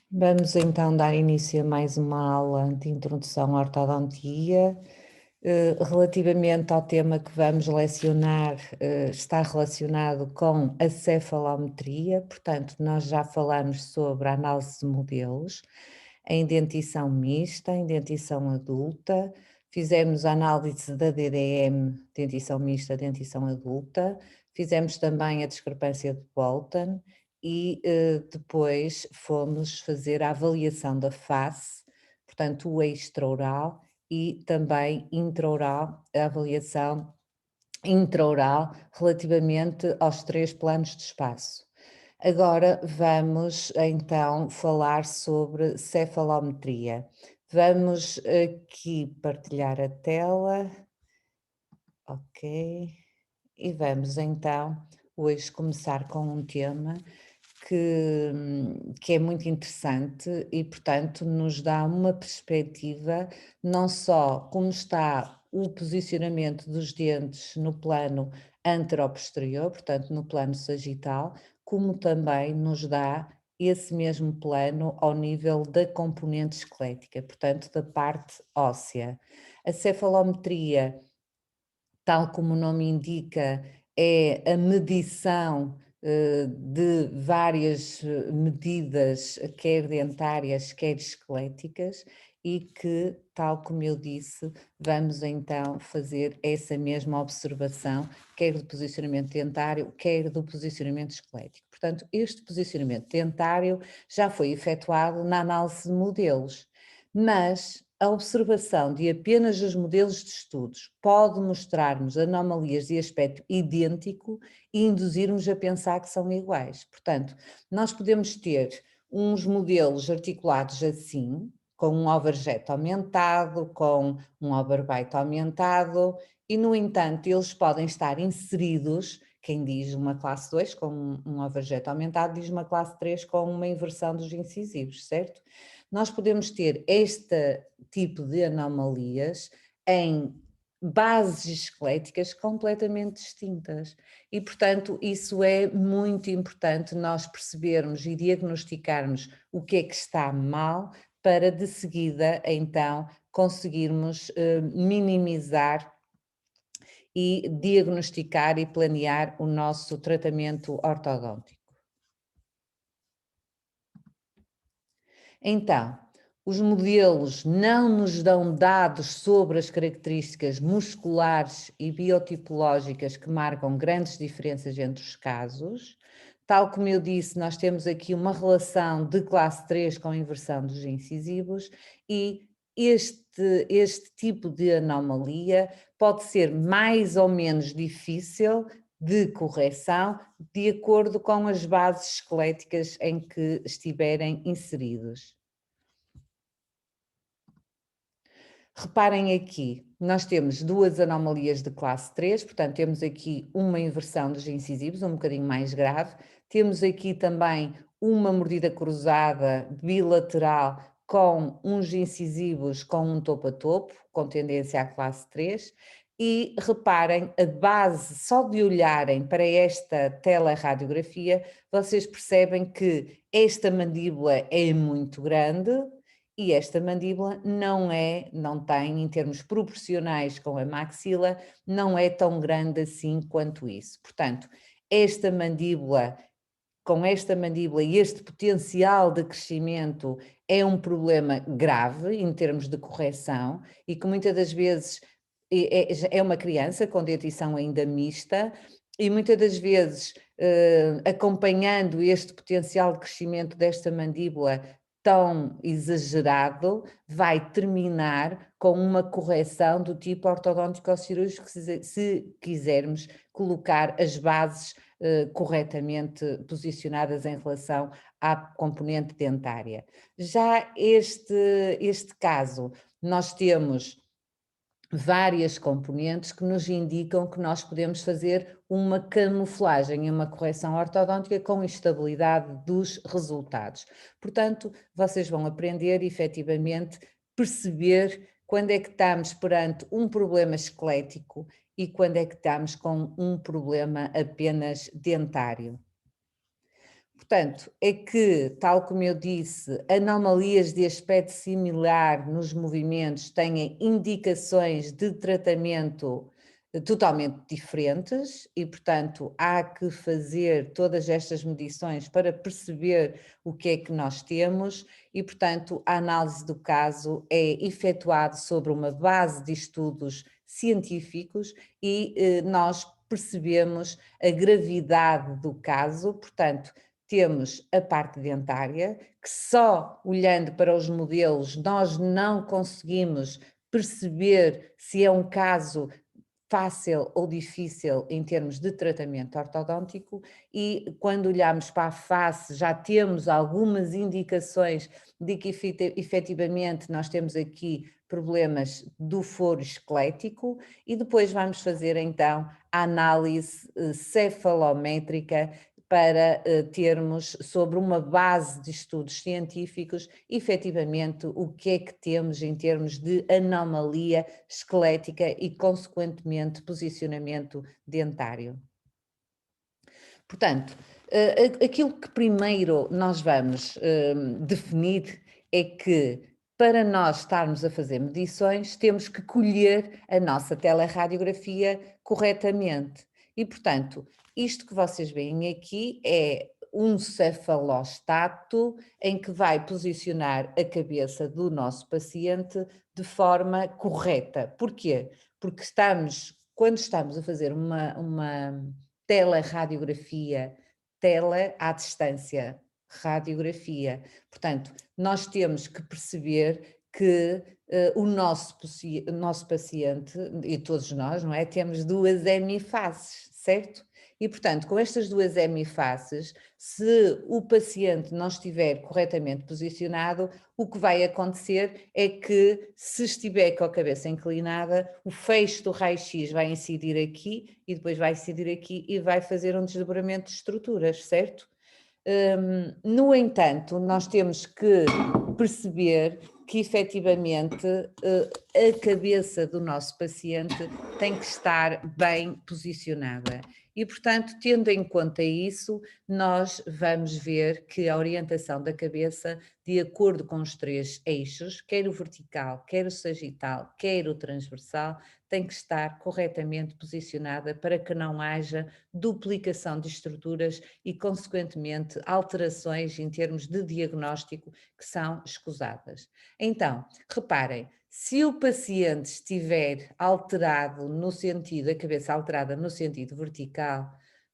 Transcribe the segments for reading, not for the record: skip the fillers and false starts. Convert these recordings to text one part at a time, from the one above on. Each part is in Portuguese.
Vamos então dar início a mais uma aula de introdução à ortodontia. Relativamente ao tema que vamos lecionar, está relacionado com a cefalometria, portanto, nós já falamos sobre a análise de modelos, a indentição mista, a indentição adulta, fizemos a análise da DDM, dentição mista, dentição adulta, fizemos também a discrepância de Bolton e depois fomos fazer a avaliação da face, portanto o extraoral e também intraoral, a avaliação intraoral relativamente aos 3 planos de espaço. Agora vamos então falar sobre cefalometria. Vamos aqui partilhar a tela, ok, e vamos então hoje começar com um tema que é muito interessante e, portanto, nos dá uma perspectiva não só como está o posicionamento dos dentes no plano anteroposterior, portanto, no plano sagital, como também nos dá esse mesmo plano ao nível da componente esquelética, portanto, da parte óssea. A cefalometria, tal como o nome indica, é a medição de várias medidas, quer dentárias, quer esqueléticas, e que, tal como eu disse, vamos então fazer essa mesma observação, quer do posicionamento dentário, quer do posicionamento esquelético. Portanto, este posicionamento dentário já foi efetuado na análise de modelos, mas a observação de apenas os modelos de estudos pode mostrar-nos anomalias de aspecto idêntico e induzir-nos a pensar que são iguais. Portanto, nós podemos ter uns modelos articulados assim, com um overjet aumentado, com um overbite aumentado, e no entanto eles podem estar inseridos, quem diz uma classe 2 com um overjet aumentado, diz uma classe 3 com uma inversão dos incisivos, certo? Nós podemos ter este tipo de anomalias em bases esqueléticas completamente distintas e, portanto, isso é muito importante nós percebermos e diagnosticarmos o que é que está mal para de seguida, então, conseguirmos minimizar e diagnosticar e planear o nosso tratamento ortodôntico. Então, os modelos não nos dão dados sobre as características musculares e biotipológicas que marcam grandes diferenças entre os casos. Tal como eu disse, nós temos aqui uma relação de classe 3 com inversão dos incisivos e este tipo de anomalia pode ser mais ou menos difícil de correção de acordo com as bases esqueléticas em que estiverem inseridos. Reparem aqui, nós temos duas anomalias de classe 3, portanto temos aqui uma inversão dos incisivos, um bocadinho mais grave, temos aqui também uma mordida cruzada bilateral com uns incisivos com um topo a topo, com tendência à classe 3, e reparem, a base, só de olharem para esta teleradiografia, vocês percebem que esta mandíbula é muito grande, e esta mandíbula não tem, em termos proporcionais com a maxila, não é tão grande assim quanto isso. Portanto, esta mandíbula, com esta mandíbula e este potencial de crescimento é um problema grave em termos de correção e que muitas das vezes é uma criança com dentição ainda mista e muitas das vezes acompanhando este potencial de crescimento desta mandíbula tão exagerado, vai terminar com uma correção do tipo ortodôntico-cirúrgico se quisermos colocar as bases corretamente posicionadas em relação à componente dentária. Já este caso, nós temos várias componentes que nos indicam que nós podemos fazer uma camuflagem e uma correção ortodôntica com estabilidade dos resultados. Portanto, vocês vão aprender efetivamente perceber quando é que estamos perante um problema esquelético e quando é que estamos com um problema apenas dentário. Portanto, é que, tal como eu disse, anomalias de aspecto similar nos movimentos têm indicações de tratamento totalmente diferentes e, portanto, há que fazer todas estas medições para perceber o que é que nós temos e, portanto, a análise do caso é efetuada sobre uma base de estudos científicos e nós percebemos a gravidade do caso, portanto, temos a parte dentária, que só olhando para os modelos nós não conseguimos perceber se é um caso fácil ou difícil em termos de tratamento ortodôntico e quando olhamos para a face já temos algumas indicações de que efetivamente nós temos aqui problemas do foro esquelético e depois vamos fazer então a análise cefalométrica para termos sobre uma base de estudos científicos efetivamente o que é que temos em termos de anomalia esquelética e consequentemente posicionamento dentário. Portanto, aquilo que primeiro nós vamos definir é que para nós estarmos a fazer medições temos que colher a nossa teleradiografia corretamente e portanto isto que vocês veem aqui é um cefalostato em que vai posicionar a cabeça do nosso paciente de forma correta. Porquê? Porque quando estamos a fazer uma teleradiografia, tele à distância, radiografia. Portanto, nós temos que perceber que o nosso paciente, e todos nós, não é? Temos duas hemifaces, certo? E, portanto, com estas duas hemifaces, se o paciente não estiver corretamente posicionado, o que vai acontecer é que, se estiver com a cabeça inclinada, o feixe do raio-x vai incidir aqui e depois vai incidir aqui e vai fazer um desdobramento de estruturas, certo? No entanto, nós temos que perceber que efetivamente a cabeça do nosso paciente tem que estar bem posicionada. E, portanto, tendo em conta isso, nós vamos ver que a orientação da cabeça, de acordo com os três eixos, quer o vertical, quer o sagital, quer o transversal, tem que estar corretamente posicionada para que não haja duplicação de estruturas e, consequentemente, alterações em termos de diagnóstico que são escusadas. Então, reparem, se o paciente estiver alterado no sentido, a cabeça alterada no sentido vertical,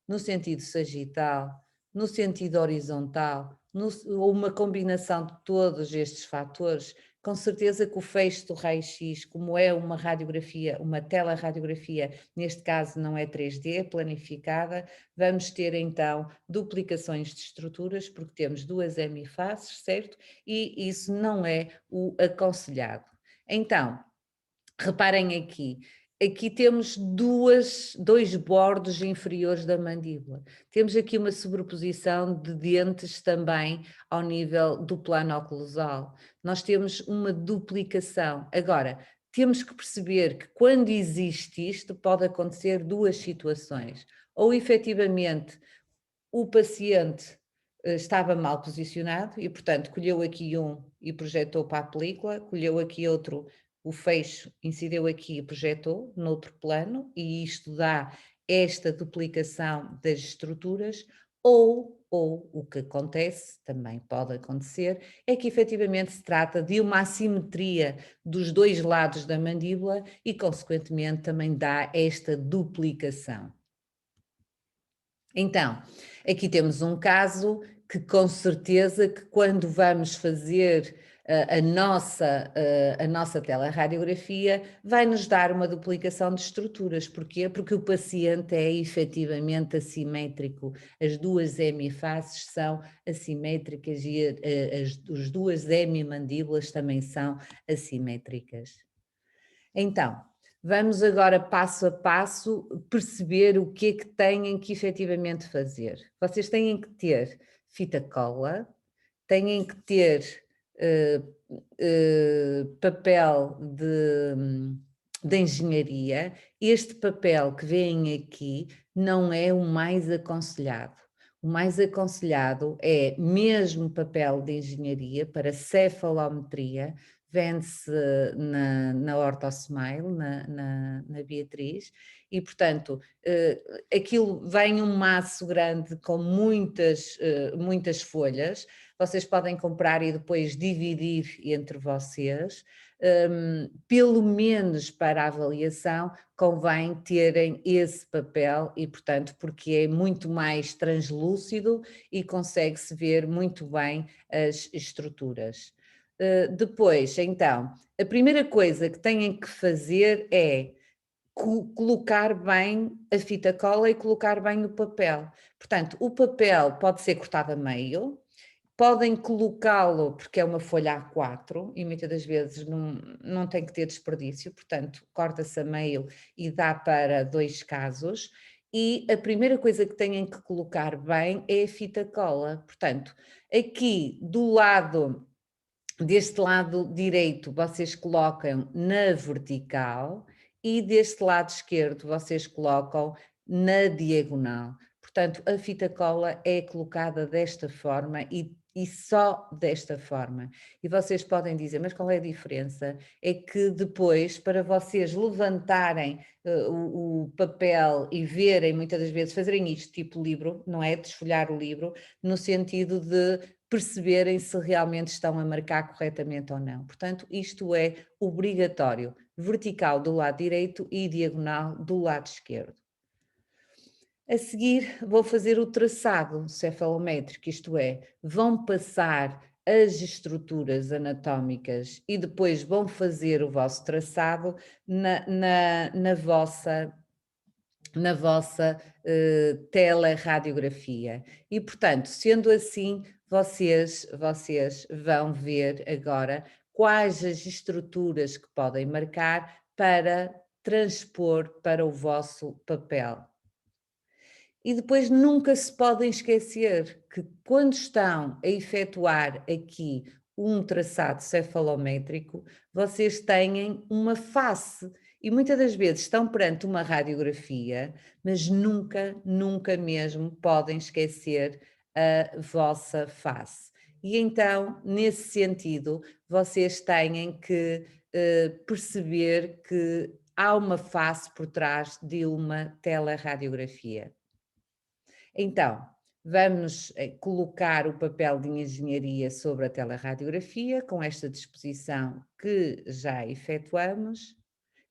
no sentido sagital, no sentido horizontal, ou uma combinação de todos estes fatores, com certeza que o feixe do raio-x, como é uma radiografia, uma teleradiografia, neste caso não é 3D, é planificada, vamos ter então duplicações de estruturas, porque temos duas hemifaces, certo? E isso não é o aconselhado. Então, reparem aqui temos dois bordos inferiores da mandíbula. Temos aqui uma sobreposição de dentes também ao nível do plano oclusal. Nós temos uma duplicação. Agora, temos que perceber que quando existe isto, pode acontecer duas situações. Ou efetivamente o paciente estava mal posicionado e, portanto, colheu aqui um e projetou para a película, colheu aqui outro, o fecho incidiu aqui e projetou noutro plano, e isto dá esta duplicação das estruturas, ou o que acontece, também pode acontecer, é que efetivamente se trata de uma assimetria dos dois lados da mandíbula e, consequentemente, também dá esta duplicação. Então, aqui temos um caso que com certeza que quando vamos fazer a nossa teleradiografia vai nos dar uma duplicação de estruturas. Porquê? Porque o paciente é efetivamente assimétrico. As duas hemifaces são assimétricas e as duas hemimandíbulas também são assimétricas. Então, vamos agora passo a passo perceber o que é que têm que efetivamente fazer. Vocês têm que ter fita cola, têm que ter papel de engenharia. Este papel que veem aqui não é o mais aconselhado. O mais aconselhado é mesmo papel de engenharia para cefalometria, vende-se na Horta Smile, na Beatriz, e portanto aquilo vem um maço grande com muitas folhas, vocês podem comprar e depois dividir entre vocês. Pelo menos para a avaliação, convém terem esse papel e, portanto, porque é muito mais translúcido e consegue-se ver muito bem as estruturas. Depois, então, a primeira coisa que têm que fazer é colocar bem a fita cola e colocar bem o papel. Portanto, o papel pode ser cortado a meio, podem colocá-lo, porque é uma folha A4 e muitas das vezes não tem que ter desperdício, portanto, corta-se a meio e dá para 2 casos. E a primeira coisa que têm que colocar bem é a fita cola. Portanto, aqui deste lado direito, vocês colocam na vertical e deste lado esquerdo vocês colocam na diagonal. Portanto, a fita cola é colocada desta forma e só desta forma. E vocês podem dizer, mas qual é a diferença? É que depois, para vocês levantarem o papel e verem, muitas das vezes, fazerem isto tipo livro, não é? Desfolhar o livro, no sentido de perceberem se realmente estão a marcar corretamente ou não. Portanto, isto é obrigatório, vertical do lado direito e diagonal do lado esquerdo. A seguir vou fazer o traçado cefalométrico, isto é, vão passar as estruturas anatómicas e depois vão fazer o vosso traçado na vossa teleradiografia. E, portanto, sendo assim, vocês vão ver agora quais as estruturas que podem marcar para transpor para o vosso papel. E depois nunca se podem esquecer que quando estão a efetuar aqui um traçado cefalométrico, vocês têm uma face e muitas das vezes estão perante uma radiografia, mas nunca, nunca mesmo podem esquecer a vossa face. E então, nesse sentido, vocês têm que perceber que há uma face por trás de uma teleradiografia. Então, vamos colocar o papel de engenharia sobre a teleradiografia com esta disposição que já efetuamos,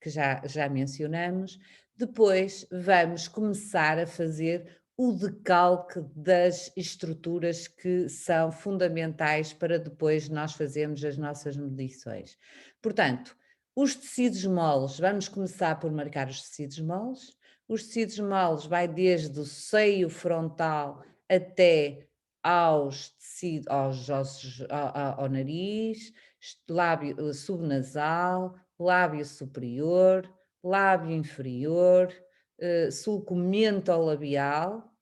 que já mencionamos. Depois vamos começar a fazer o decalque das estruturas que são fundamentais para depois nós fazermos as nossas medições. Portanto, os tecidos moles, vamos começar por marcar os tecidos moles. Os tecidos moles vai desde o seio frontal até aos tecidos, aos ossos, ao nariz, lábio subnasal, lábio superior, lábio inferior, sulco mentolabial,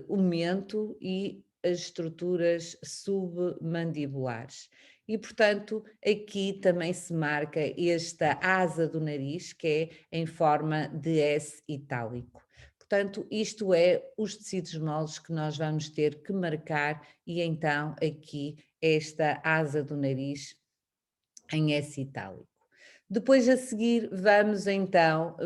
o mento e as estruturas submandibulares. E, portanto, aqui também se marca esta asa do nariz, que é em forma de S itálico. Portanto, isto é os tecidos moles que nós vamos ter que marcar e então aqui esta asa do nariz em S itálico. Depois a seguir vamos então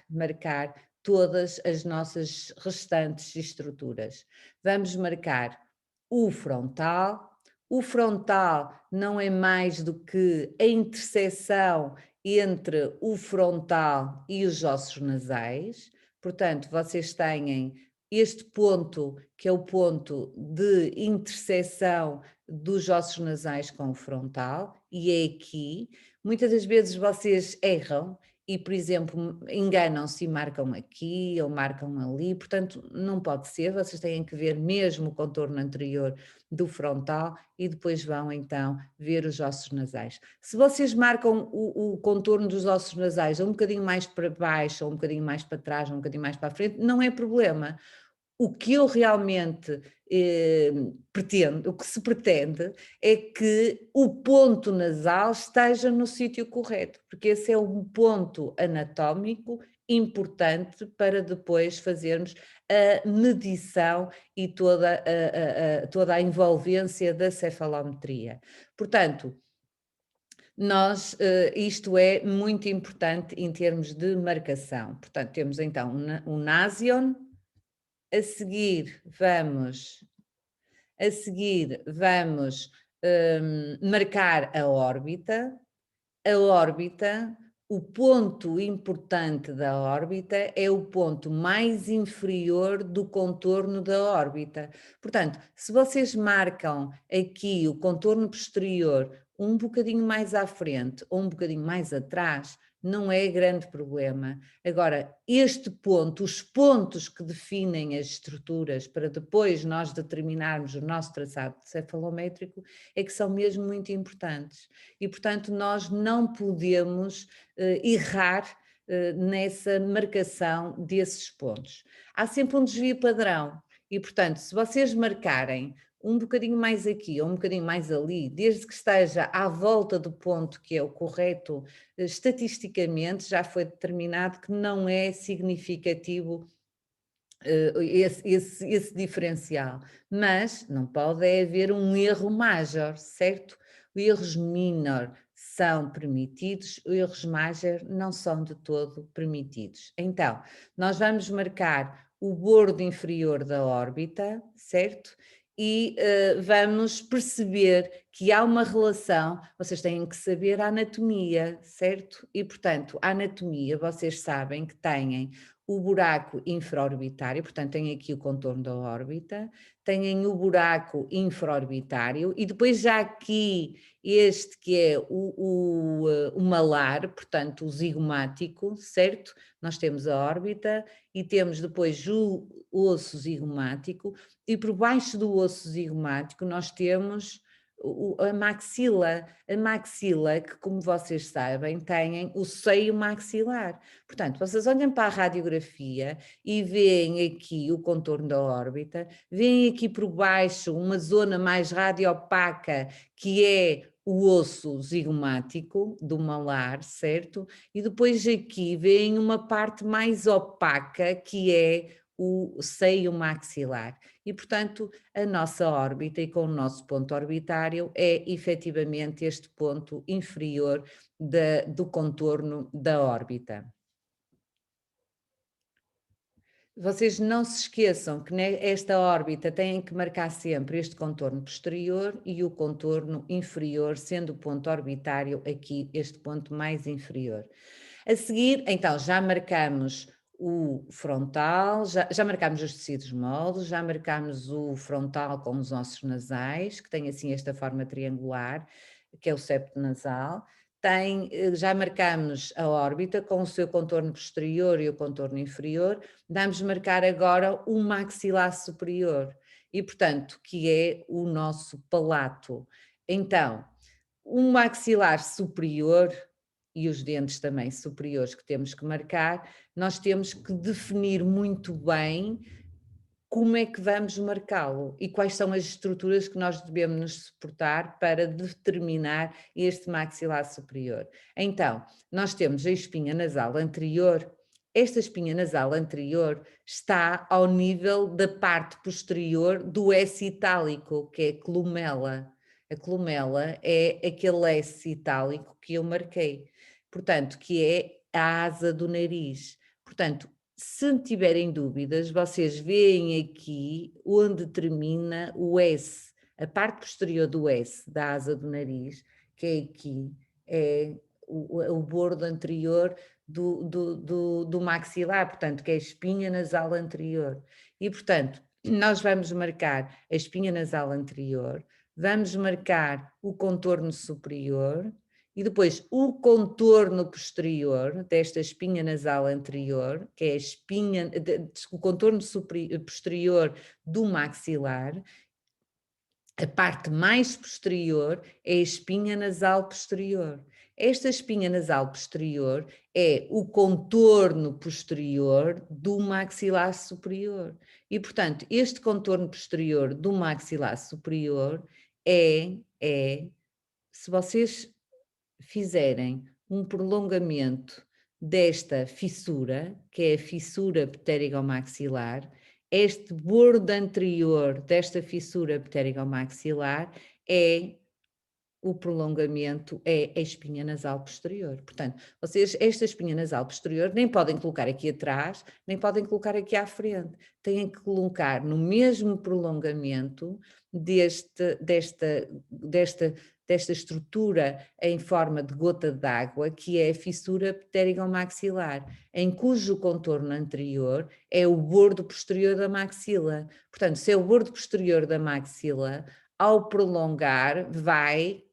marcar todas as nossas restantes estruturas. Vamos marcar o frontal. O frontal não é mais do que a interseção entre o frontal e os ossos nasais. Portanto, vocês têm este ponto, que é o ponto de interseção dos ossos nasais com o frontal, e é aqui. Muitas das vezes vocês erram e, por exemplo, enganam-se e marcam aqui ou marcam ali, portanto, não pode ser, vocês têm que ver mesmo o contorno anterior do frontal e depois vão então ver os ossos nasais. Se vocês marcam o contorno dos ossos nasais um bocadinho mais para baixo, ou um bocadinho mais para trás, ou um bocadinho mais para a frente, não é problema. O que eu realmente pretendo, o que se pretende é que o ponto nasal esteja no sítio correto, porque esse é um ponto anatómico importante para depois fazermos a medição e toda a envolvência da cefalometria. Portanto, isto é muito importante em termos de marcação. Portanto, temos então o Nasion, a seguir vamos marcar a órbita. A órbita, o ponto importante da órbita é o ponto mais inferior do contorno da órbita. Portanto, se vocês marcam aqui o contorno posterior um bocadinho mais à frente ou um bocadinho mais atrás, não é grande problema. Agora, este ponto, os pontos que definem as estruturas para depois nós determinarmos o nosso traçado cefalométrico é que são mesmo muito importantes. E, portanto, nós não podemos errar nessa marcação desses pontos. Há sempre um desvio padrão e, portanto, se vocês marcarem um bocadinho mais aqui ou um bocadinho mais ali, desde que esteja à volta do ponto que é o correto, estatisticamente já foi determinado que não é significativo esse diferencial, mas não pode haver um erro major, certo? Erros minor são permitidos, erros major não são de todo permitidos. Então, nós vamos marcar o bordo inferior da órbita, certo? E vamos perceber que há uma relação, vocês têm que saber a anatomia, certo? E, portanto, a anatomia, vocês sabem que têm o buraco infraorbitário, portanto, têm aqui o contorno da órbita, têm o buraco infraorbitário e depois já aqui este que é o malar, portanto, o zigomático, certo? Nós temos a órbita e temos depois o osso zigomático e por baixo do osso zigomático nós temos a maxila, que como vocês sabem, tem o seio maxilar. Portanto, vocês olham para a radiografia e veem aqui o contorno da órbita, veem aqui por baixo uma zona mais radiopaca, que é o osso zigomático do malar, certo? E depois aqui veem uma parte mais opaca, que é o seio maxilar. E, portanto, a nossa órbita e com o nosso ponto orbitário é efetivamente este ponto inferior do contorno da órbita. Vocês não se esqueçam que nesta órbita têm que marcar sempre este contorno posterior e o contorno inferior, sendo o ponto orbitário aqui este ponto mais inferior. A seguir, então, já marcamos o frontal, já marcámos os tecidos moles, já marcámos o frontal com os ossos nasais, que tem assim esta forma triangular, que é o septo nasal. Já marcámos a órbita com o seu contorno posterior e o contorno inferior, vamos marcar agora o maxilar superior, e portanto, que é o nosso palato. Então, o maxilar superior e os dentes também superiores que temos que marcar, nós temos que definir muito bem como é que vamos marcá-lo e quais são as estruturas que nós devemos nos suportar para determinar este maxilar superior. Então, nós temos a espinha nasal anterior. Esta espinha nasal anterior está ao nível da parte posterior do S itálico, que é a columela. A columela é aquele S itálico que eu marquei, portanto, que é a asa do nariz. Portanto, se tiverem dúvidas, vocês veem aqui onde termina o S, a parte posterior do S, da asa do nariz, que é aqui, é o bordo anterior do maxilar, portanto, que é a espinha nasal anterior. E, portanto, nós vamos marcar a espinha nasal anterior, vamos marcar o contorno superior, e depois o contorno posterior desta espinha nasal anterior, que é a espinha, o contorno posterior do maxilar, a parte mais posterior é a espinha nasal posterior. Esta espinha nasal posterior é o contorno posterior do maxilar superior. E, portanto, este contorno posterior do maxilar superior se vocês fizerem um prolongamento desta fissura, que é a fissura pterigomaxilar, este bordo anterior desta fissura pterigomaxilar é o prolongamento, é a espinha nasal posterior. Portanto, vocês, esta espinha nasal posterior, nem podem colocar aqui atrás, nem podem colocar aqui à frente. Têm que colocar no mesmo prolongamento desta estrutura em forma de gota d'água, que é a fissura pterigomaxilar, em cujo contorno anterior é o bordo posterior da maxila. Portanto, se é o bordo posterior da maxila, ao prolongar, vai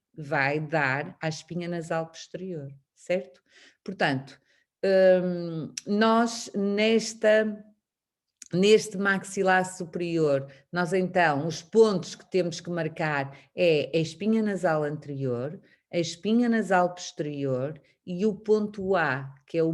dar à espinha nasal posterior, certo? Portanto, nós neste maxilar superior, nós então, os pontos que temos que marcar é a espinha nasal anterior, a espinha nasal posterior e o ponto A, que é o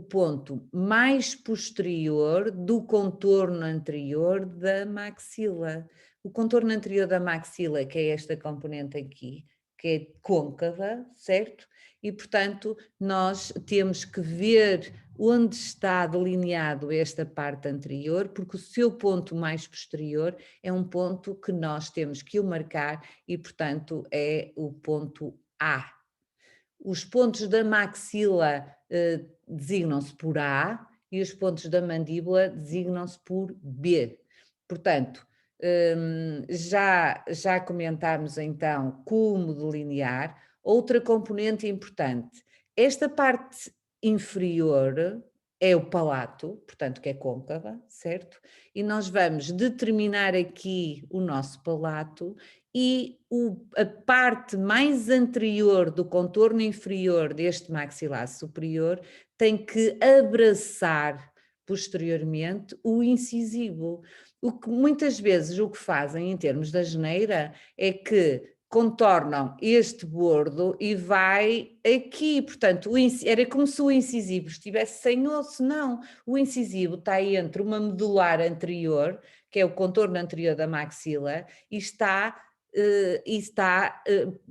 ponto mais posterior do contorno anterior da maxila. O contorno anterior da maxila, que é esta componente aqui, que é côncava, certo? E, portanto, nós temos que ver onde está delineado esta parte anterior, porque o seu ponto mais posterior é um ponto que nós temos que o marcar e, portanto, é o ponto A. Os pontos da maxila designam-se por A e os pontos da mandíbula designam-se por B. Portanto, já comentámos então como delinear. Outra componente importante, esta parte inferior é o palato, portanto que é côncava, certo? E nós vamos determinar aqui o nosso palato e a parte mais anterior do contorno inferior deste maxilar superior tem que abraçar posteriormente o incisivo. O que muitas vezes o que fazem em termos da geneira é que contornam este bordo e vai aqui, portanto, era como se o incisivo estivesse sem osso, não, o incisivo está entre uma medular anterior, que é o contorno anterior da maxila, e está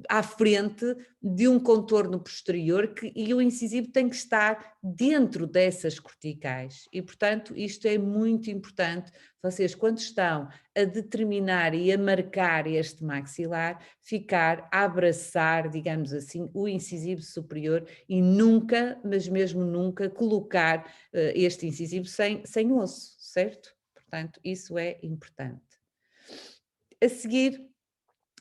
à frente de um contorno posterior e o incisivo tem que estar dentro dessas corticais e, portanto, isto é muito importante. Vocês, quando estão a determinar e a marcar este maxilar, ficar a abraçar, digamos assim, o incisivo superior e nunca, mas mesmo nunca, colocar este incisivo sem osso, certo? Portanto, isso é importante. A seguir,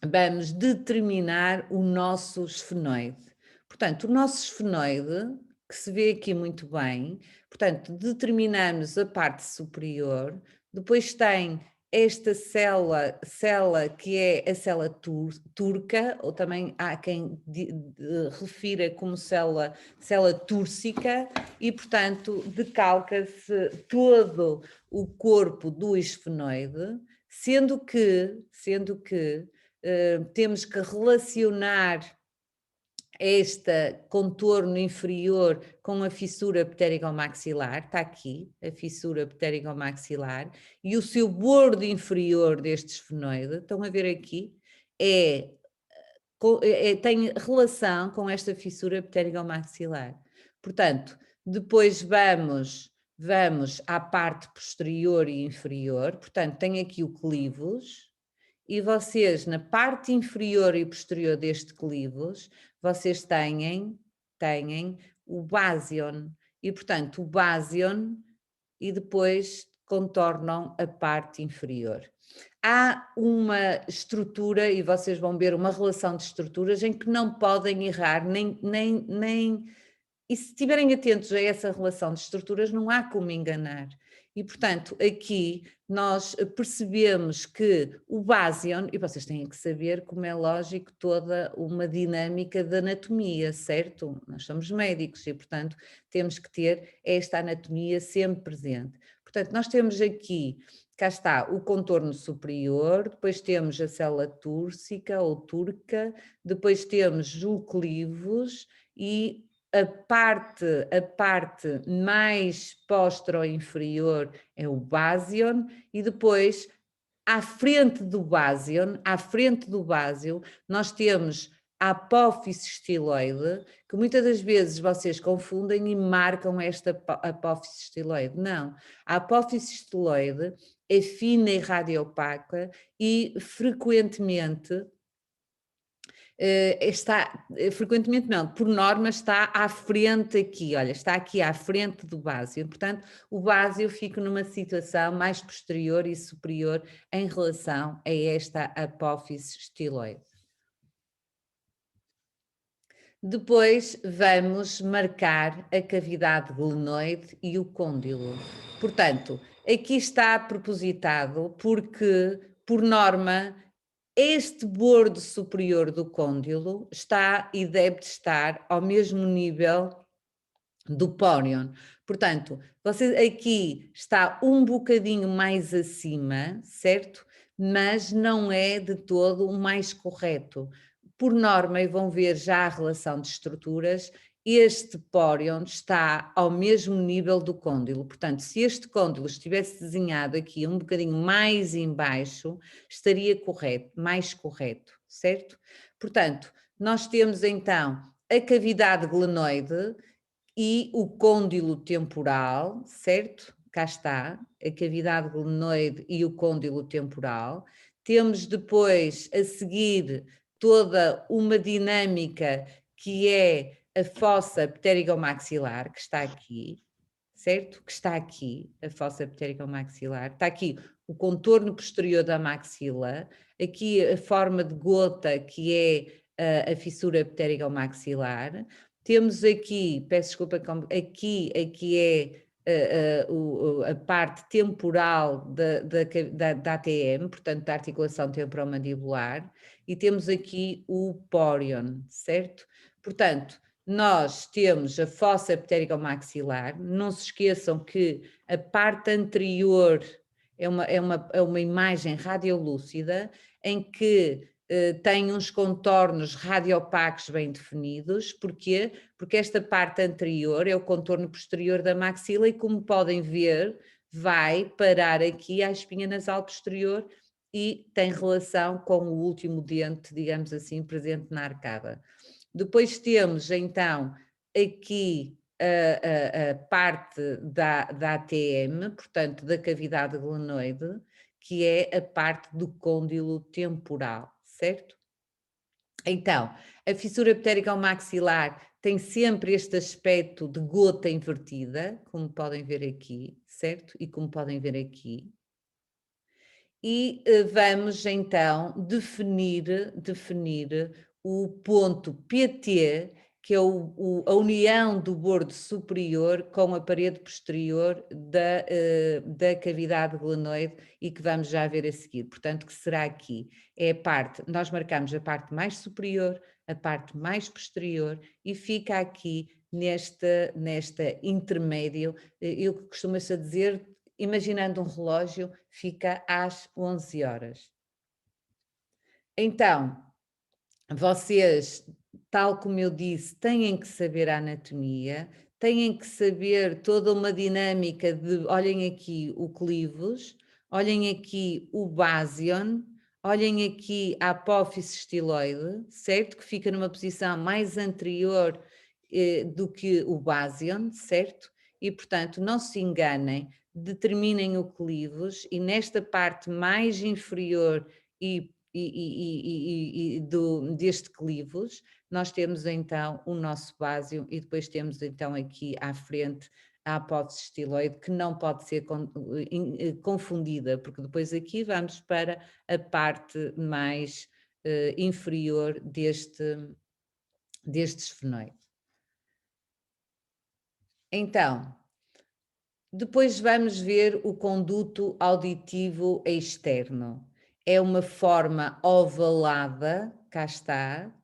vamos determinar o nosso esfenoide. Portanto, o nosso esfenoide, que se vê aqui muito bem, portanto, determinamos a parte superior, depois tem esta célula que é a célula turca, ou também há quem refira como célula túrcica, e, portanto, decalca-se todo o corpo do esfenoide, sendo que temos que relacionar este contorno inferior com a fissura pterigomaxilar, está aqui, a fissura pterigomaxilar, e o seu bordo inferior deste esfenoide, estão a ver aqui, tem relação com esta fissura pterigomaxilar. Portanto, depois vamos à parte posterior e inferior, portanto, tem aqui o clivus, e vocês, na parte inferior e posterior deste clivus, vocês têm o basion, e portanto o basion, e depois contornam a parte inferior. Há uma estrutura, e vocês vão ver uma relação de estruturas em que não podem errar, e se estiverem atentos a essa relação de estruturas, não há como enganar. E, portanto, aqui nós percebemos que o basion, e vocês têm que saber, como é lógico, toda uma dinâmica de anatomia, certo? Nós somos médicos e, portanto, temos que ter esta anatomia sempre presente. Portanto, nós temos aqui, cá está, o contorno superior, depois temos a célula túrcica ou turca, depois temos o clivus e a parte mais postero-inferior é o basion e depois à frente do basion, nós temos a apófise estiloide, que muitas das vezes vocês confundem e marcam esta apófise estiloide. Não, a apófise estiloide é fina e radiopaca e frequentemente frequentemente não, por norma está à frente aqui, olha, está aqui à frente do básio, portanto o básio fica numa situação mais posterior e superior em relação a esta apófise estiloide. Depois vamos marcar a cavidade glenoide e o côndilo. Portanto, aqui está propositado porque, por norma, este bordo superior do côndilo está e deve estar ao mesmo nível do pórion. Portanto, você aqui está um bocadinho mais acima, certo? Mas não é de todo o mais correto. Por norma, e vão ver já a relação de estruturas, este pórion está ao mesmo nível do côndilo. Portanto, se este côndilo estivesse desenhado aqui um bocadinho mais embaixo, estaria correto, mais correto, certo? Portanto, nós temos então a cavidade glenoide e o côndilo temporal, certo? Cá está, a cavidade glenoide e o côndilo temporal. Temos depois, a seguir, toda uma dinâmica que é a fossa pterigomaxilar, que está aqui, certo? Que está aqui, a fossa pterigomaxilar. Está aqui o contorno posterior da maxila, aqui a forma de gota, que é a fissura pterigomaxilar. Temos aqui, peço desculpa, aqui é a parte temporal da ATM, portanto da articulação temporomandibular, e temos aqui o pórion, certo? Portanto, nós temos a fossa pterigomaxilar, não se esqueçam que a parte anterior é uma imagem radiolúcida em que tem uns contornos radiopacos bem definidos. Porquê? Porque esta parte anterior é o contorno posterior da maxila e, como podem ver, vai parar aqui à espinha nasal posterior e tem relação com o último dente, digamos assim, presente na arcada. Depois temos então aqui a parte da ATM, portanto da cavidade glenoide, que é a parte do côndilo temporal, certo? Então, a fissura pterigomaxilar tem sempre este aspecto de gota invertida, como podem ver aqui, certo? E como podem ver aqui. E vamos então definir o ponto PT, que é a união do bordo superior com a parede posterior da cavidade glenoide e que vamos já ver a seguir. Portanto, que será aqui? É a parte, nós marcamos a parte mais superior, a parte mais posterior e fica aqui nesta intermédio, eu costumo-se a dizer, imaginando um relógio, fica às 11 horas. Então, vocês, tal como eu disse, têm que saber a anatomia, têm que saber toda uma dinâmica de, olhem aqui o clivus, olhem aqui o basion, olhem aqui a apófise estiloide, certo? Que fica numa posição mais anterior do que o basion, certo? E, portanto, não se enganem, determinem o clivus e nesta parte mais inferior deste clivus, nós temos então o nosso básio e depois temos então aqui à frente a apófise estiloide, que não pode ser confundida, porque depois aqui vamos para a parte mais inferior deste esfenoide. Então, depois vamos ver o conduto auditivo externo. É uma forma ovalada, cá está,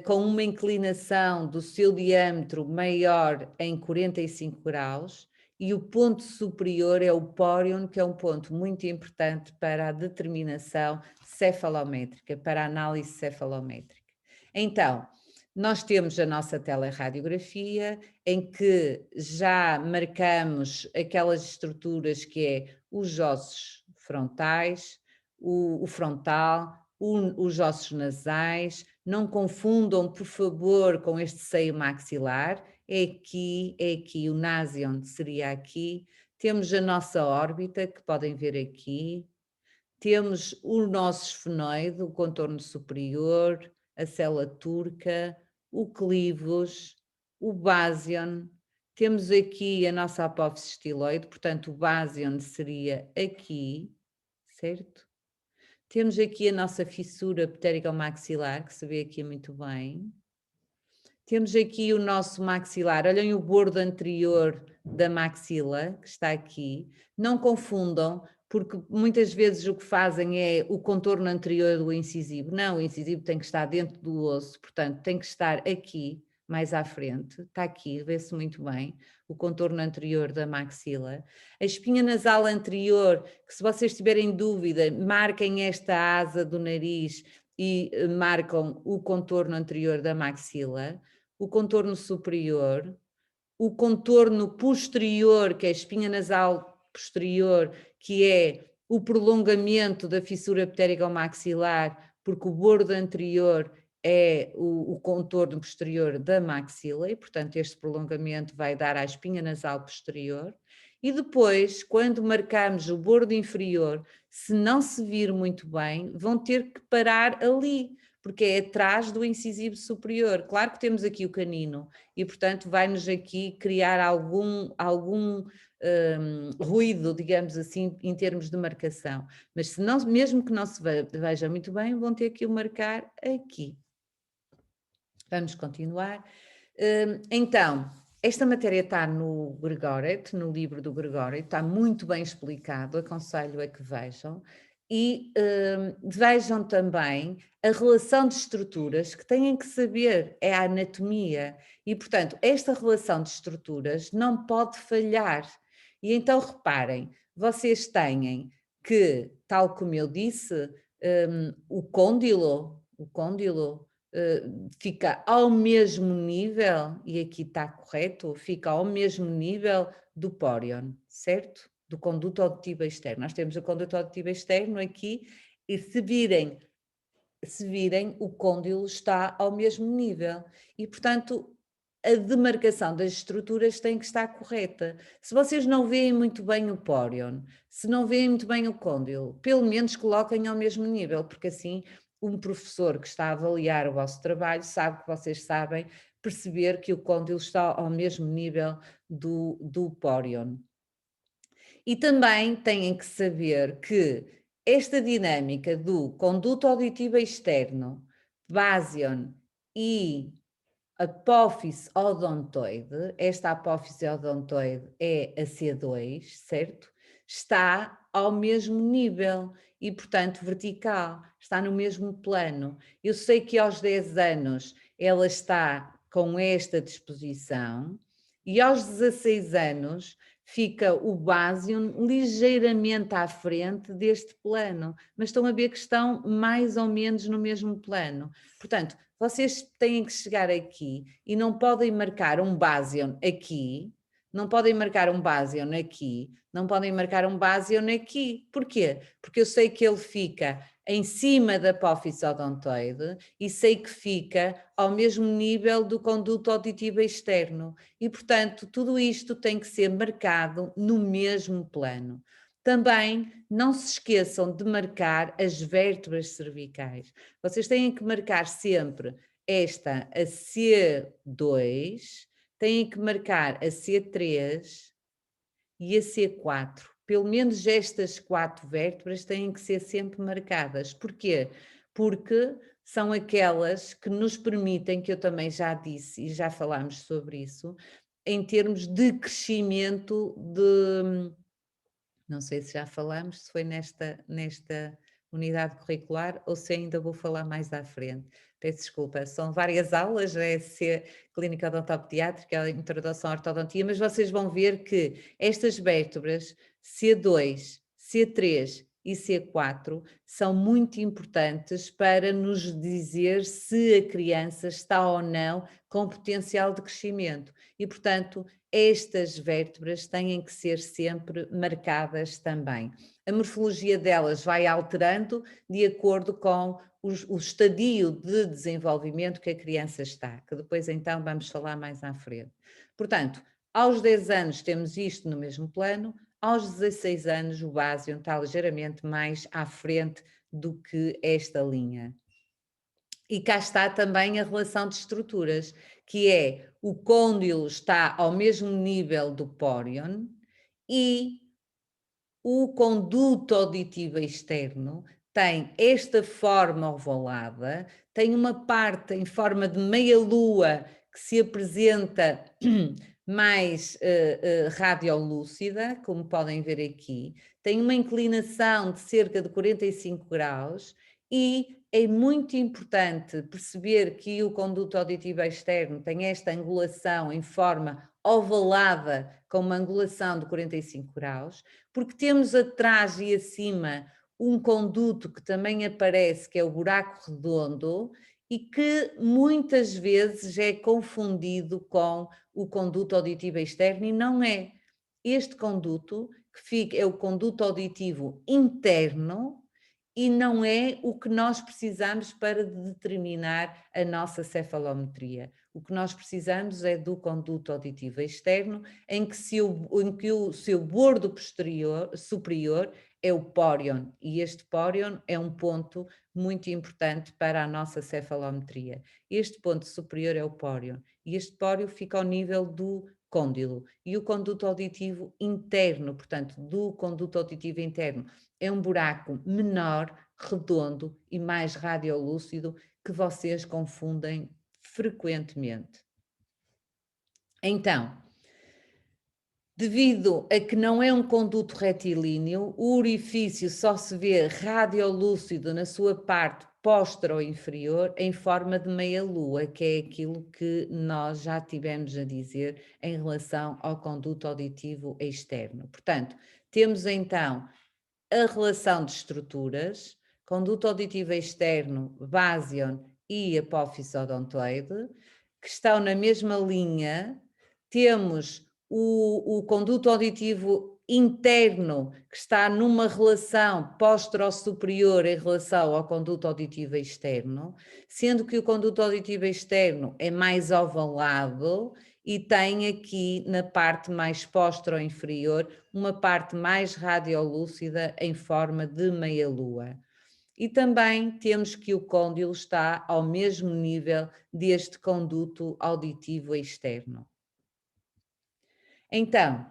com uma inclinação do seu diâmetro maior em 45 graus e o ponto superior é o pórion, que é um ponto muito importante para a determinação cefalométrica, para a análise cefalométrica. Então, nós temos a nossa teleradiografia, em que já marcamos aquelas estruturas que é os ossos frontais, o frontal, os ossos nasais, Não confundam, por favor, com este seio maxilar. É aqui, o nasion seria aqui. Temos a nossa órbita, que podem ver aqui. Temos o nosso esfenoide, o contorno superior, a célula turca, o clivos, o basion. Temos aqui a nossa apófise estiloide, portanto o basion seria aqui, certo? Temos aqui a nossa fissura pterigomaxilar, que se vê aqui muito bem. Temos aqui o nosso maxilar, olhem o bordo anterior da maxila, que está aqui. Não confundam, porque muitas vezes o que fazem é o contorno anterior do incisivo. Não, o incisivo tem que estar dentro do osso, portanto tem que estar aqui, mais à frente. Está aqui, vê-se muito bem, o contorno anterior da maxila. A espinha nasal anterior, que se vocês tiverem dúvida, marquem esta asa do nariz e marcam o contorno anterior da maxila. O contorno superior, o contorno posterior, que é a espinha nasal posterior, que é o prolongamento da fissura pterigomaxilar, porque o bordo anterior é o contorno posterior da maxila e, portanto, este prolongamento vai dar à espinha nasal posterior. E depois, quando marcamos o bordo inferior, se não se vir muito bem, vão ter que parar ali, porque é atrás do incisivo superior. Claro que temos aqui o canino e, portanto, vai-nos aqui criar algum ruído, digamos assim, em termos de marcação. Mas se não, mesmo que não se veja muito bem, vão ter que o marcar aqui. Vamos continuar. Então, esta matéria está no Gregoret, no livro do Gregoret, está muito bem explicado, aconselho a que vejam. E vejam também a relação de estruturas que têm que saber, é a anatomia. E, portanto, esta relação de estruturas não pode falhar. E então, reparem, vocês têm que, tal como eu disse, o côndilo fica ao mesmo nível, e aqui está correto, fica ao mesmo nível do pórion, certo? Do conduto auditivo externo. Nós temos o conduto auditivo externo aqui e se virem, o côndilo está ao mesmo nível e, portanto, a demarcação das estruturas tem que estar correta. Se vocês não veem muito bem o pórion, se não veem muito bem o côndilo, pelo menos coloquem ao mesmo nível, porque assim um professor que está a avaliar o vosso trabalho sabe que vocês sabem perceber que o côndilo está ao mesmo nível do pórion. E também têm que saber que esta dinâmica do conduto auditivo externo, basion e apófise odontoide, esta apófise odontoide é a C2, certo? Está ao mesmo nível e, portanto, vertical, está no mesmo plano. Eu sei que aos 10 anos ela está com esta disposição e aos 16 anos fica o basion ligeiramente à frente deste plano, mas estão a ver que estão mais ou menos no mesmo plano. Portanto, vocês têm que chegar aqui e não podem marcar um basion aqui, não podem marcar um basion aqui, não podem marcar um basion aqui. Porquê? Porque eu sei que ele fica em cima da apófise odontoide e sei que fica ao mesmo nível do conduto auditivo externo e, portanto, tudo isto tem que ser marcado no mesmo plano. Também não se esqueçam de marcar as vértebras cervicais. Vocês têm que marcar sempre esta, a C2, têm que marcar a C3 e a C4. Pelo menos estas 4 vértebras têm que ser sempre marcadas. Porquê? Porque são aquelas que nos permitem, que eu também já disse e já falámos sobre isso, em termos de crescimento de... Não sei se já falámos, se foi nesta unidade curricular ou se ainda vou falar mais à frente. Peço desculpa, são várias aulas, a ESC Clínica Odontopediátrica, a Introdução à Ortodontia, mas vocês vão ver que estas vértebras C2, C3 e C4 são muito importantes para nos dizer se a criança está ou não com potencial de crescimento e, portanto, estas vértebras têm que ser sempre marcadas também. A morfologia delas vai alterando de acordo com o estadio de desenvolvimento que a criança está, que depois então vamos falar mais à frente. Portanto, aos 10 anos temos isto no mesmo plano, aos 16 anos o Básio está ligeiramente mais à frente do que esta linha. E cá está também a relação de estruturas, que é o côndilo está ao mesmo nível do pórion e o conduto auditivo externo tem esta forma ovalada, tem uma parte em forma de meia-lua que se apresenta mais radiolúcida, como podem ver aqui, tem uma inclinação de cerca de 45 graus e é muito importante perceber que o conduto auditivo externo tem esta angulação em forma ovalada, com uma angulação de 45 graus, porque temos atrás e acima um conduto que também aparece, que é o buraco redondo, e que muitas vezes é confundido com o conduto auditivo externo e não é. Este conduto que fica é o conduto auditivo interno e não é o que nós precisamos para determinar a nossa cefalometria. O que nós precisamos é do conduto auditivo externo, em que o seu bordo superior é o pórion, e este pórion é um ponto muito importante para a nossa cefalometria. Este ponto superior é o pórion, e este pórion fica ao nível do côndilo. E o conduto auditivo interno, portanto, do conduto auditivo interno, é um buraco menor, redondo e mais radiolúcido que vocês confundem frequentemente. Então, devido a que não é um conduto retilíneo, o orifício só se vê radiolúcido na sua parte inferior em forma de meia-lua, que é aquilo que nós já tivemos a dizer em relação ao conduto auditivo externo. Portanto, temos então a relação de estruturas, conduto auditivo externo, Básion e apófise odontoide, que estão na mesma linha. Temos o conduto auditivo interno, que está numa relação superior em relação ao conduto auditivo externo, sendo que o conduto auditivo externo é mais ovalado e tem aqui na parte mais inferior uma parte mais radiolúcida em forma de meia-lua. E também temos que o côndilo está ao mesmo nível deste conduto auditivo externo. Então,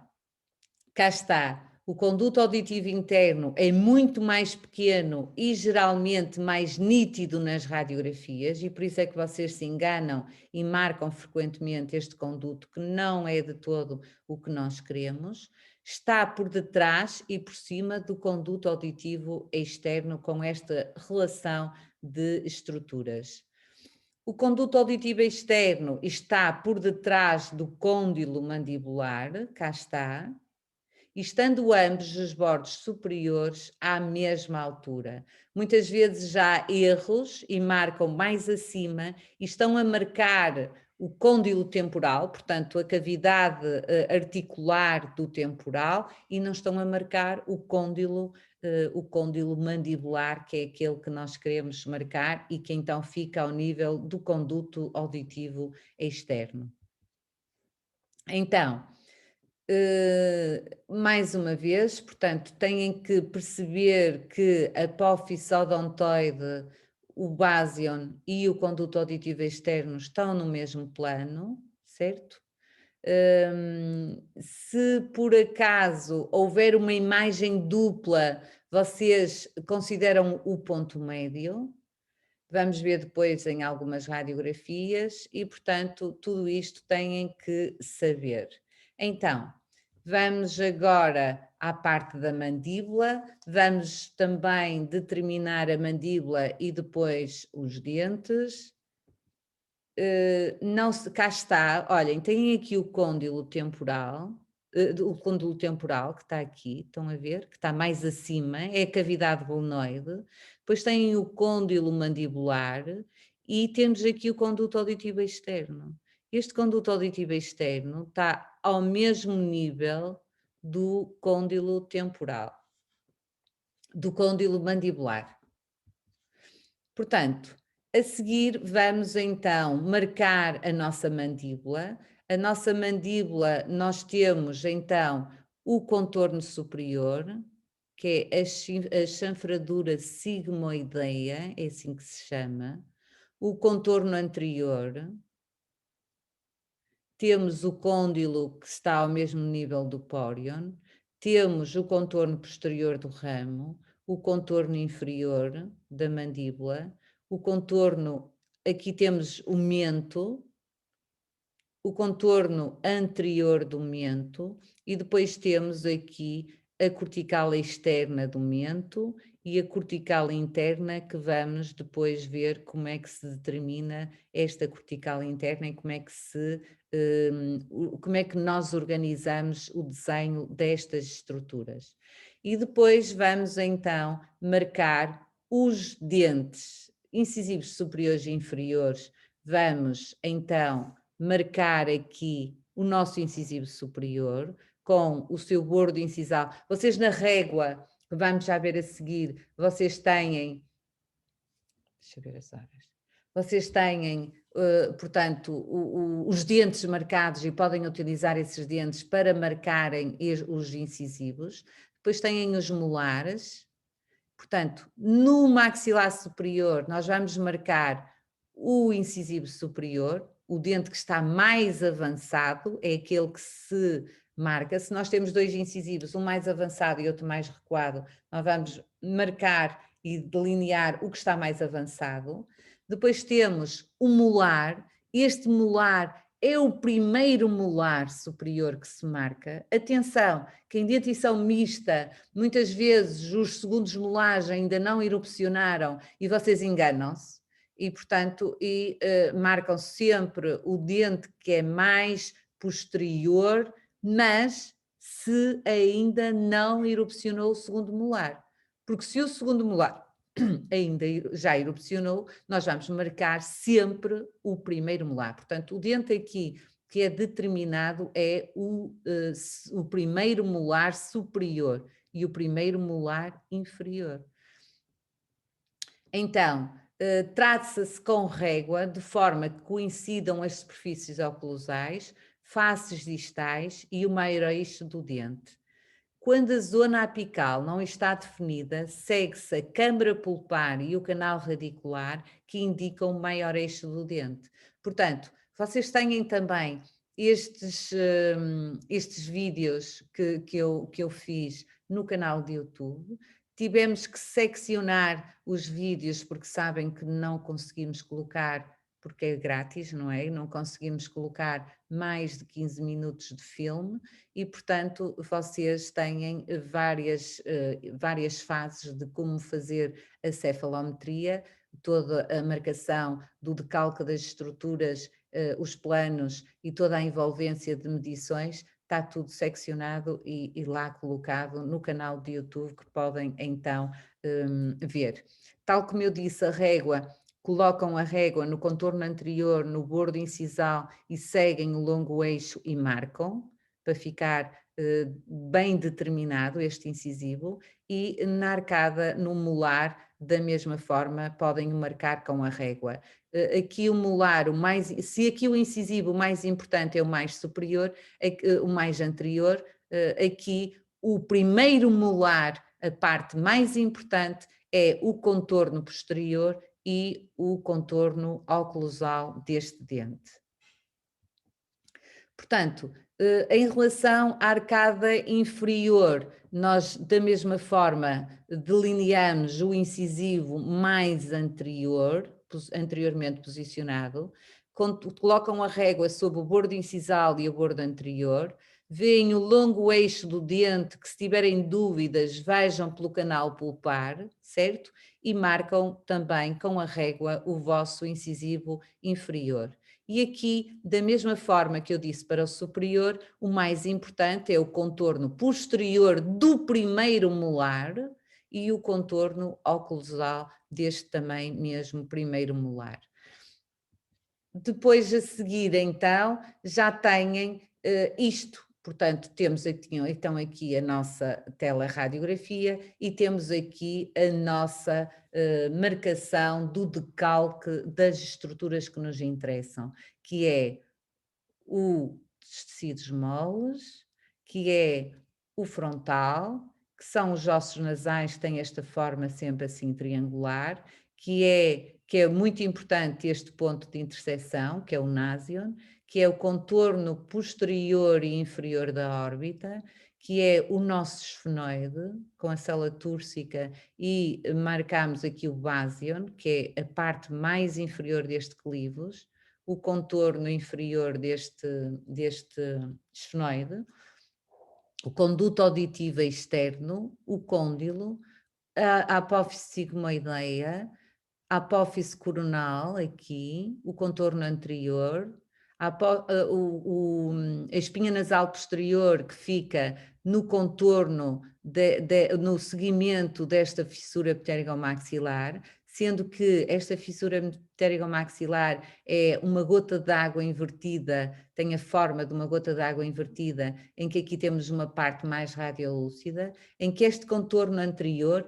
cá está. O conduto auditivo interno é muito mais pequeno e geralmente mais nítido nas radiografias, e por isso é que vocês se enganam e marcam frequentemente este conduto, que não é de todo o que nós queremos. Está por detrás e por cima do conduto auditivo externo, com esta relação de estruturas. O conduto auditivo externo está por detrás do côndilo mandibular, cá está, e estando ambos os bordos superiores à mesma altura. Muitas vezes já há erros e marcam mais acima e estão a marcar o côndilo temporal, portanto a cavidade articular do temporal, e não estão a marcar o côndilo mandibular, que é aquele que nós queremos marcar e que então fica ao nível do conduto auditivo externo. Então, mais uma vez, portanto, têm que perceber que a apófise odontoide, o Básion e o conduto auditivo externo estão no mesmo plano, certo? Se por acaso houver uma imagem dupla, vocês consideram o ponto médio. Vamos ver depois em algumas radiografias e, portanto, tudo isto têm que saber. Então, vamos agora à parte da mandíbula, vamos também determinar a mandíbula e depois os dentes. Cá está, olhem, tem aqui o côndilo temporal, o côndilo temporal que está aqui, estão a ver, que está mais acima, é a cavidade glenoide, depois tem o côndilo mandibular e temos aqui o conduto auditivo externo. Este conduto auditivo externo está ao mesmo nível do côndilo temporal, do côndilo mandibular. Portanto, a seguir vamos então marcar a nossa mandíbula. A nossa mandíbula, nós temos então o contorno superior, que é a chanfradura sigmoideia, é assim que se chama, o contorno anterior, temos o côndilo que está ao mesmo nível do pórion, temos o contorno posterior do ramo, o contorno inferior da mandíbula, o contorno, aqui temos o mento, o contorno anterior do mento e depois temos aqui a cortical externa do mento e a cortical interna, que vamos depois ver como é que se determina esta cortical interna e como é que como é que nós organizamos o desenho destas estruturas. E depois vamos então marcar os dentes incisivos superiores e inferiores. Vamos então marcar aqui o nosso incisivo superior com o seu bordo incisal. Vocês na régua, que vamos já ver a seguir, vocês têm, deixa eu ver as horas, vocês têm, portanto, os dentes marcados e podem utilizar esses dentes para marcarem os incisivos. Depois têm os molares. Portanto, no maxilar superior, nós vamos marcar o incisivo superior, o dente que está mais avançado é aquele que se marca. Se nós temos dois incisivos, um mais avançado e outro mais recuado, nós vamos marcar e delinear o que está mais avançado. Depois temos o molar. Este molar é o primeiro molar superior que se marca. Atenção, que em dentição mista, muitas vezes os segundos molares ainda não erupcionaram e vocês enganam-se. E, portanto, marcam sempre o dente que é mais posterior, mas se ainda não erupcionou o segundo molar. Porque se o segundo molar ainda já erupcionou, nós vamos marcar sempre o primeiro molar. Portanto, o dente aqui que é determinado é o primeiro molar superior e o primeiro molar inferior. Então, trata-se com régua de forma que coincidam as superfícies oclusais, faces distais e o maior eixo do dente. Quando a zona apical não está definida, segue-se a câmara pulpar e o canal radicular, que indicam o maior eixo do dente. Portanto, vocês têm também estes vídeos que eu fiz no canal de YouTube. Tivemos que seccionar os vídeos porque sabem que não conseguimos colocar, porque é grátis, não é? Não conseguimos colocar mais de 15 minutos de filme e, portanto, vocês têm várias fases de como fazer a cefalometria, toda a marcação do decalque das estruturas, os planos e toda a envolvência de medições. Está tudo seccionado e lá colocado no canal de YouTube que podem então ver. Tal como eu disse, a régua, colocam a régua no contorno anterior, no bordo incisal e seguem o longo eixo e marcam, para ficar bem determinado este incisivo, e na arcada, no molar, da mesma forma, podem o marcar com a régua. Aqui o molar, se aqui o incisivo mais importante é o mais superior, o mais anterior, aqui o primeiro molar, a parte mais importante, é o contorno posterior e o contorno oclusal deste dente. Portanto, em relação à arcada inferior, nós da mesma forma delineamos o incisivo mais anteriormente posicionado, colocam a régua sobre o bordo incisal e o bordo anterior, veem o longo eixo do dente, que se tiverem dúvidas vejam pelo canal pulpar, certo? E marcam também com a régua o vosso incisivo inferior. E aqui, da mesma forma que eu disse para o superior, o mais importante é o contorno posterior do primeiro molar e o contorno oclusal deste também mesmo primeiro molar. Depois a seguir, então, já têm isto Portanto, temos aqui, então aqui a nossa teleradiografia e temos aqui a nossa marcação do decalque das estruturas que nos interessam, que é os tecidos moles, que é o frontal, que são os ossos nasais que têm esta forma sempre assim triangular, que é muito importante este ponto de interseção, que é o nasion, que é o contorno posterior e inferior da órbita, que é o nosso esfenoide, com a célula túrcica, e marcamos aqui o basion, que é a parte mais inferior deste clivos, o contorno inferior deste esfenoide, o conduto auditivo externo, o côndilo, a apófise sigmoideia, a apófise coronal aqui, o contorno anterior, a espinha nasal posterior que fica no contorno, no seguimento desta fissura pterigomaxilar, sendo que esta fissura pterigomaxilar é uma gota d'água invertida, tem a forma de uma gota d'água invertida, em que aqui temos uma parte mais radiolúcida, em que este contorno anterior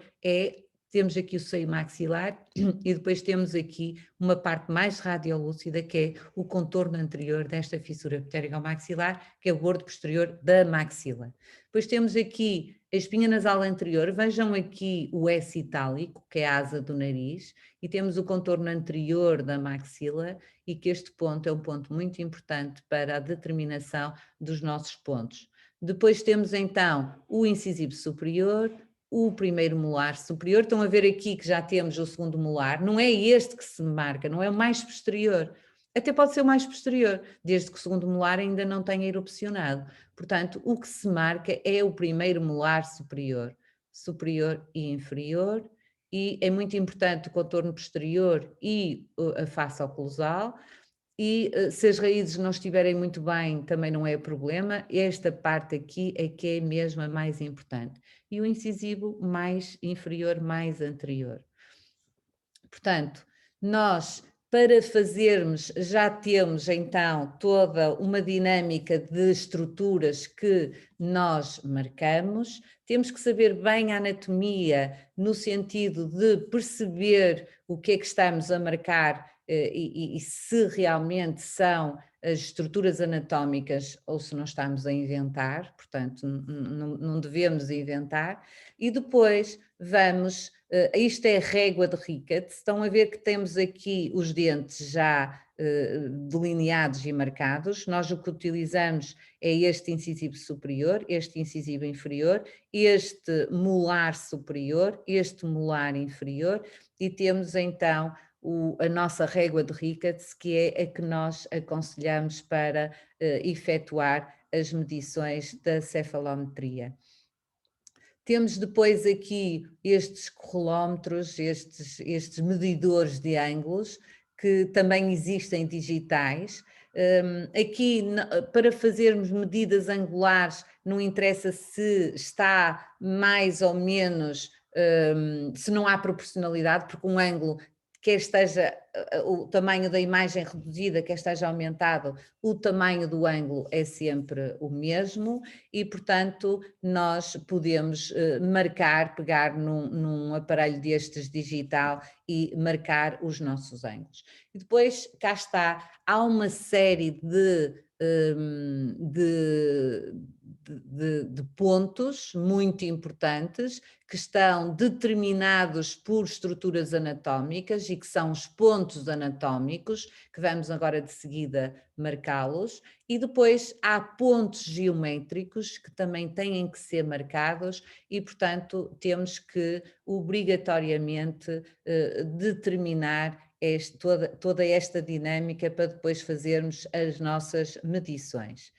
temos aqui o seio maxilar e depois temos aqui uma parte mais radiolúcida, que é o contorno anterior desta fissura pterigomaxilar, que é o bordo posterior da maxila. Depois temos aqui a espinha nasal anterior, vejam aqui o S itálico, que é a asa do nariz, e temos o contorno anterior da maxila, e que este ponto é um ponto muito importante para a determinação dos nossos pontos. Depois temos então o incisivo superior, o primeiro molar superior, estão a ver aqui que já temos o segundo molar, não é este que se marca, não é o mais posterior, até pode ser o mais posterior, desde que o segundo molar ainda não tenha erupcionado. Portanto, o que se marca é o primeiro molar superior, superior e inferior, e é muito importante o contorno posterior e a face oclusal, e se as raízes não estiverem muito bem, também não é problema. Esta parte aqui é que é mesmo a mais importante. E o incisivo mais inferior, mais anterior. Portanto, nós, para fazermos, já temos então toda uma dinâmica de estruturas que nós marcamos. Temos que saber bem a anatomia, no sentido de perceber o que é que estamos a marcar e se realmente são as estruturas anatómicas ou se não estamos a inventar, portanto, não devemos inventar. E depois vamos, isto é régua de Rickett, estão a ver que temos aqui os dentes já delineados e marcados. Nós o que utilizamos é este incisivo superior, este incisivo inferior, este molar superior, este molar inferior, e temos então a nossa régua de Rickett, que é a que nós aconselhamos para efetuar as medições da cefalometria. Temos depois aqui estes correlómetros, estes medidores de ângulos, que também existem digitais. Aqui, para fazermos medidas angulares, não interessa se está mais ou menos, se não há proporcionalidade, porque um ângulo, quer esteja o tamanho da imagem reduzida, quer esteja aumentado, o tamanho do ângulo é sempre o mesmo e, portanto, nós podemos marcar, pegar num aparelho destes digital e marcar os nossos ângulos. E depois, cá está, há uma série de pontos muito importantes que estão determinados por estruturas anatómicas e que são os pontos anatómicos, que vamos agora de seguida marcá-los, e depois há pontos geométricos que também têm que ser marcados e, portanto, temos que obrigatoriamente determinar toda esta dinâmica para depois fazermos as nossas medições.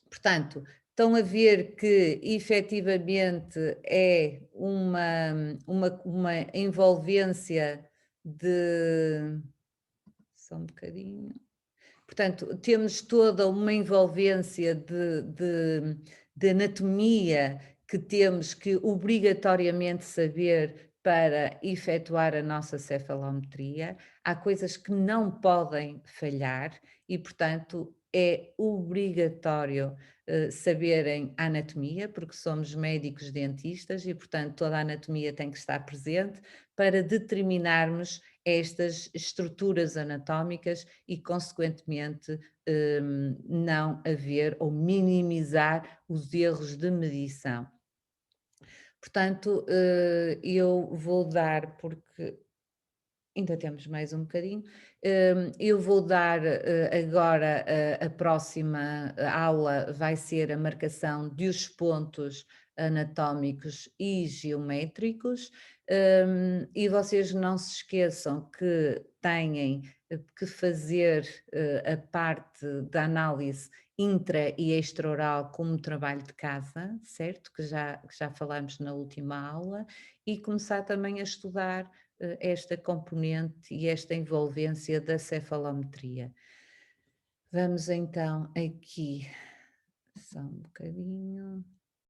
Portanto, estão a ver que efetivamente é uma envolvência de. Só um bocadinho. Portanto, temos toda uma envolvência de anatomia que temos que obrigatoriamente saber para efetuar a nossa cefalometria. Há coisas que não podem falhar e, portanto, é obrigatório saberem a anatomia, porque somos médicos dentistas e, portanto, toda a anatomia tem que estar presente para determinarmos estas estruturas anatómicas e, consequentemente, não haver ou minimizar os erros de medição. Portanto, eu vou dar, porque ainda temos mais um bocadinho. Eu vou dar agora a próxima aula vai ser a marcação dos pontos anatómicos e geométricos, e vocês não se esqueçam que têm que fazer a parte da análise intra e extraoral como trabalho de casa, certo? Que já falamos na última aula, e começar também a estudar esta componente e esta envolvência da cefalometria. Vamos então aqui, só um bocadinho.